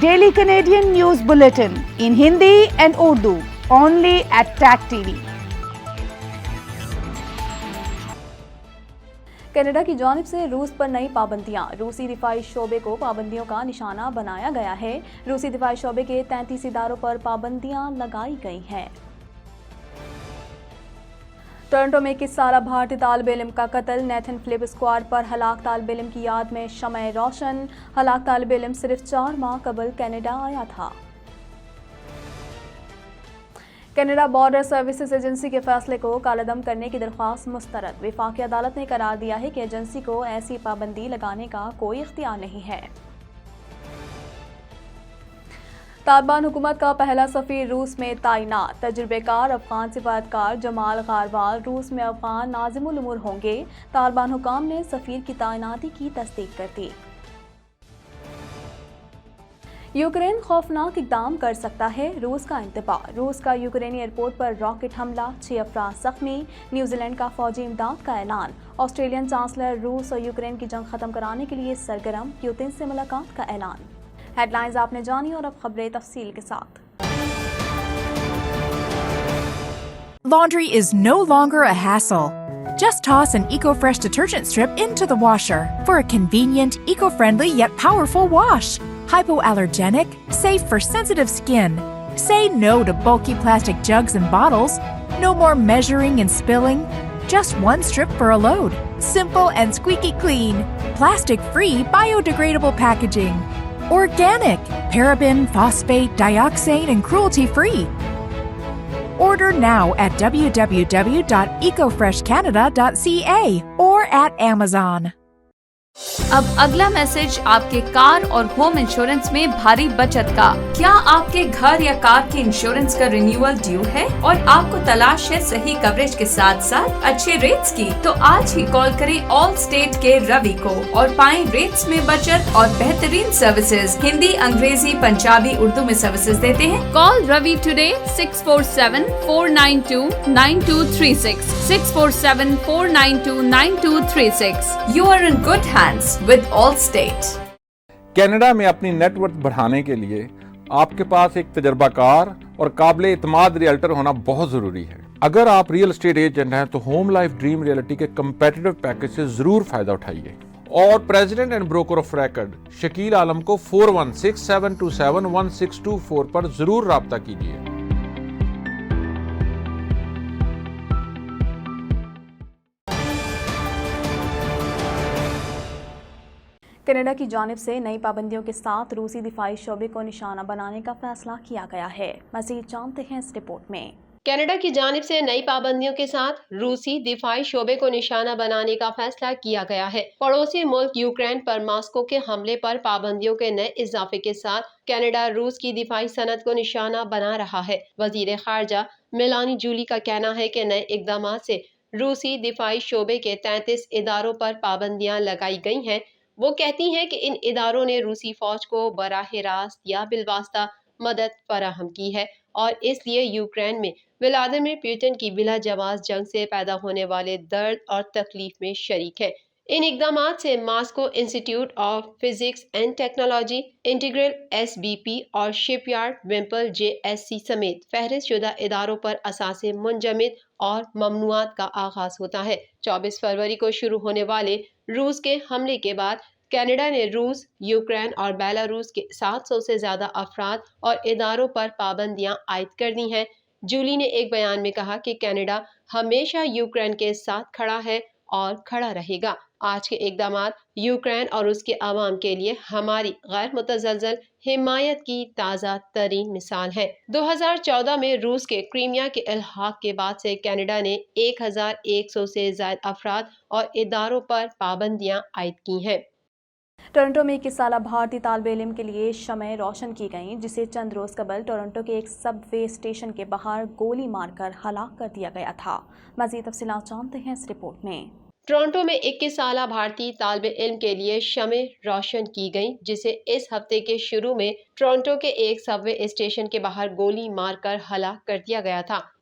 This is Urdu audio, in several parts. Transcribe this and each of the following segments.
Daily Canadian News Bulletin in Hindi and Urdu, only at TAC TV. Canada کی جانب سے روس پر نئی پابندیاں، روسی دفاعی شعبے کو پابندیوں کا نشانہ بنایا گیا ہے۔ روسی دفاعی شعبے کے 33 اداروں پر پابندیاں لگائی گئی ہیں۔ ٹورنٹو میں 21 سالہ بھارتی طالب علم کا قتل، نیتھن فلپ اسکواڈ پر ہلاک طالب علم کی یاد میں شمع روشن۔ ہلاک طالب علم صرف 4 ماہ قبل کینیڈا آیا تھا۔ کینیڈا بارڈر سروسز ایجنسی کے فیصلے کو کالعدم کرنے کی درخواست مسترد۔ وفاقی عدالت نے قرار دیا ہے کہ ایجنسی کو ایسی پابندی لگانے کا کوئی اختیار نہیں ہے۔ طالبان حکومت کا پہلا سفیر روس میں تعینات، تجربہ کار افغان سفارتکار جمال غاروال روس میں افغان ناظم الامور ہوں گے۔ طالبان حکام نے سفیر کی تعیناتی کی تصدیق کر دی۔ یوکرین خوفناک اقدام کر سکتا ہے، روس کا انتباہ۔ روس کا یوکرینی ایئرپورٹ پر راکٹ حملہ، 6 افراد زخمی۔ نیوزی لینڈ کا فوجی امداد کا اعلان۔ آسٹریلین چانسلر روس اور یوکرین کی جنگ ختم کرانے کے لیے سرگرم، پوتن سے ملاقات کا اعلان۔ ہیڈ لائنز آپ نے جانی اور اب خبریں تفصیل کے ساتھ۔ Laundry is no longer a hassle. Just toss an EcoFresh detergent strip into the washer for a convenient, eco-friendly yet powerful wash. Hypoallergenic, safe for sensitive skin. Say no to bulky plastic jugs and bottles. No more measuring and spilling. Just one strip for a load. Simple and squeaky clean. Plastic-free, biodegradable packaging. Organic, paraben, phosphate, dioxane, and cruelty-free. Order now at www.ecofreshcanada.ca or at Amazon. اب اگلا میسج آپ کے کار اور ہوم انشورنس میں بھاری بچت کا۔ کیا آپ کے گھر یا کار کے انشورنس کا رینیول ڈیو ہے اور آپ کو تلاش ہے صحیح کوریج کے ساتھ ساتھ اچھے ریٹس کی؟ تو آج ہی کال کریں آل اسٹیٹ کے روی کو اور پائیں ریٹس میں بچت اور بہترین سروسز۔ ہندی، انگریزی، پنجابی، اردو میں سروسز دیتے ہیں۔ کال روی today 647-492-9236 647-492-9236۔ You are in good hands with Allstate۔ Canada میں اپنی نیٹ ورتھ بڑھانے کے لیے آپ کے پاس ایک تجربہ کار اور قابل اعتماد ریئلٹر ہونا بہت ضروری ہے۔ اگر آپ ریئل اسٹیٹ ایجنٹ ہیں تو ہوم لائف ڈریم ریئلٹی کے کمپیٹیٹو پیکج سے ضرور فائدہ اٹھائیے اور president and broker of record Shakeel Alam کو 4167271624 پر ضرور رابطہ کیجیے۔ کینیڈا کی جانب سے نئی پابندیوں کے ساتھ روسی دفاعی شعبے کو نشانہ بنانے کا فیصلہ کیا گیا ہے۔ مزید جانتے ہیں اس رپورٹ میں۔ کینیڈا کی جانب سے نئی پابندیوں کے ساتھ روسی دفاعی شعبے کو نشانہ بنانے کا فیصلہ کیا گیا ہے۔ پڑوسی ملک یوکرین پر ماسکو کے حملے پر پابندیوں کے نئے اضافے کے ساتھ کینیڈا روس کی دفاعی صنعت کو نشانہ بنا رہا ہے۔ وزیر خارجہ میلانی جولی کا کہنا ہے کہ نئے اقدامات سے روسی دفاعی شعبے کے 33 اداروں پر پابندیاں لگائی گئی ہیں۔ وہ کہتی ہیں کہ ان اداروں نے روسی فوج کو براہ راست یا بالواسطہ مدد فراہم کی ہے اور اس لیے یوکرین میں ولادیمیر پوتن کی بلا جواز جنگ سے پیدا ہونے والے درد اور تکلیف میں شریک ہے۔ ان اقدامات سے Moscow institute of physics and technology, integral SBP اور شپ یارڈ ومپل JSC سمیت فہرست شدہ اداروں پر اثاثے منجمد اور ممنوعات کا آغاز ہوتا ہے۔ 24 فروری کو شروع ہونے والے روس کے حملے کے بعد کینیڈا نے روس، یوکرین اور بیلاروس کے 700 سے زیادہ افراد اور اداروں پر پابندیاں عائد کر دی ہیں۔ جولی نے ایک بیان میں کہا کہ کینیڈا ہمیشہ یوکرین کے ساتھ کھڑا ہے اور کھڑا رہے گا۔ آج کے اقدامات یوکرین اور اس کے عوام کے لیے ہماری غیر متزلزل حمایت کی تازہ ترین مثال ہے۔ 2014 میں روس کے کریمیا کے الحاق کے بعد سے کینیڈا نے 1100 سے زائد افراد اور اداروں پر پابندیاں عائد کی ہیں۔ ٹورنٹو میں 21 سالہ بھارتی طالب علم کے لیے شمع روشن کی گئیں، جسے چند روز قبل ٹورنٹو کے ایک سب وے اسٹیشن کے باہر گولی مار کر ہلاک کر دیا گیا تھا۔ مزید تفصیلات جانتے ہیں اس رپورٹ میں۔ ٹورنٹو میں 21 سالہ بھارتی طالب علم کے لیے شمع روشن کی گئیں، جسے اس ہفتے کے شروع میں ٹورنٹو کے ایک سب وے اسٹیشن کے باہر گولی مار کر ہلاک کر دیا گیا تھا۔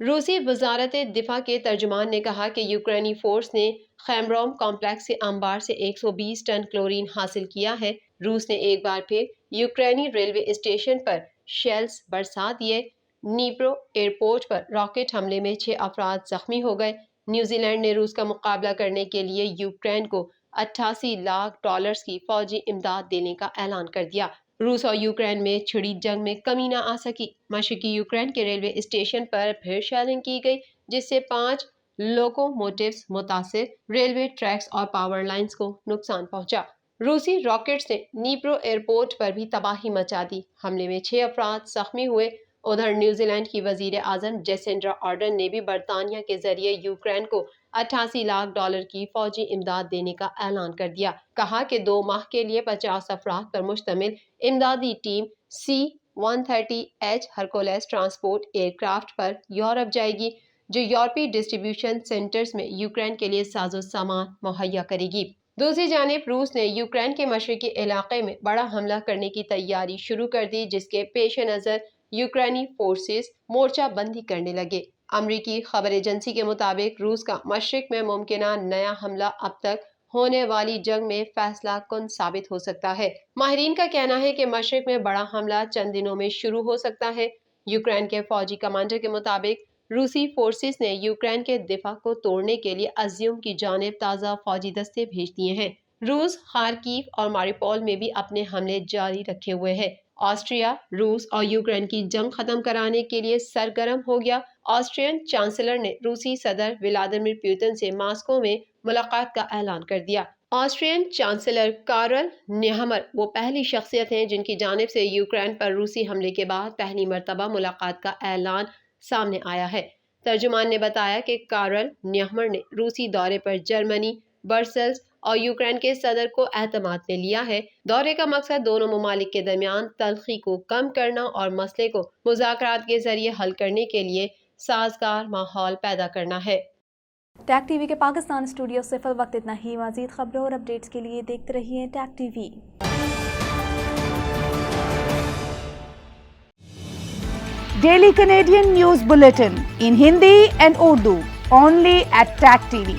روسی وزارت دفاع کے ترجمان نے کہا کہ یوکرینی فورس نے خیمروم کمپلیکس کے انبار سے 120 ٹن کلورین حاصل کیا ہے۔ روس نے ایک بار پھر یوکرینی ریلوے اسٹیشن پر شیلز برسا دیے۔ نیپرو ایئرپورٹ پر راکٹ حملے میں 6 افراد زخمی ہو گئے۔ نیوزی لینڈ نے روس کا مقابلہ کرنے کے لیے یوکرین کو $88 لاکھ کی فوجی امداد دینے کا اعلان کر دیا۔ روس اور یوکرین میں چھڑی جنگ میں کمی نہ آ سکی۔ مشرقی یوکرین کے ریلوے اسٹیشن پر پھر شیلنگ کی گئی، جس سے 5 لوکوموٹیوز متاثر، ریلوے ٹریکس اور پاور لائنز کو نقصان پہنچا۔ روسی راکٹس نے نیپرو ایئرپورٹ پر بھی تباہی مچا دی۔ حملے میں 6 افراد زخمی ہوئے۔ ادھر نیوزی لینڈ کی وزیر اعظم جیسنڈرا آرڈن نے بھی برطانیہ کے ذریعے یوکرین کو $88 لاکھ کی فوجی امداد دینے کا اعلان کر دیا۔ کہا کہ 2 ماہ کے لیے 50 افراد پر مشتمل امدادی team C-130H Hercules transport aircraft پر یورپ جائے گی، جو یورپی ڈسٹریبیوشن سینٹرز میں یوکرین کے لیے ساز و سامان مہیا کرے گی۔ دوسری جانب روس نے یوکرین کے مشرقی علاقے میں بڑا حملہ کرنے کی تیاری شروع کر دی، جس کے پیش نظر یوکرینی فورسز مورچہ بندی کرنے لگے۔ امریکی خبر ایجنسی کے مطابق روس کا مشرق میں ممکنہ نیا حملہ اب تک ہونے والی جنگ میں فیصلہ کن ثابت ہو سکتا ہے۔ ماہرین کا کہنا ہے کہ مشرق میں بڑا حملہ چند دنوں میں شروع ہو سکتا ہے۔ یوکرین کے فوجی کمانڈر کے مطابق روسی فورسز نے یوکرین کے دفاع کو توڑنے کے لیے ازیوم کی جانب تازہ فوجی دستے بھیج دیے ہیں۔ روس خارکیو اور ماریپول میں بھی اپنے حملے جاری رکھے ہوئے ہے۔ آسٹریا روس اور یوکرین کی جنگ ختم کرانے کے لیے سرگرم ہو گیا۔ آسٹرین چانسلر نے روسی صدر ولادیمیر پوتن سے ماسکو میں ملاقات کا اعلان کر دیا۔ آسٹرین چانسلر کارل نیہمر وہ پہلی شخصیت ہیں جن کی جانب سے یوکرین پر روسی حملے کے بعد پہلی مرتبہ ملاقات کا اعلان سامنے آیا ہے۔ ترجمان نے بتایا کہ کارل نیہمر نے روسی دورے پر جرمنی، برسلز اور یوکرین کے صدر کو اعتماد میں لیا ہے۔ دورے کا مقصد دونوں ممالک کے درمیان تلخی کو کم کرنا اور مسئلے کو مذاکرات کے ذریعے حل کرنے کے لیے سازگار ماحول پیدا کرنا ہے۔ ٹیک ٹی وی کے پاکستان اسٹوڈیو سے فی الوقت اتنا ہی۔ مزید خبروں اور اپڈیٹس کے لیے دیکھتے رہیے ٹیک ٹی وی۔ Daily Canadian News Bulletin in Hindi and Urdu only at TAC TV.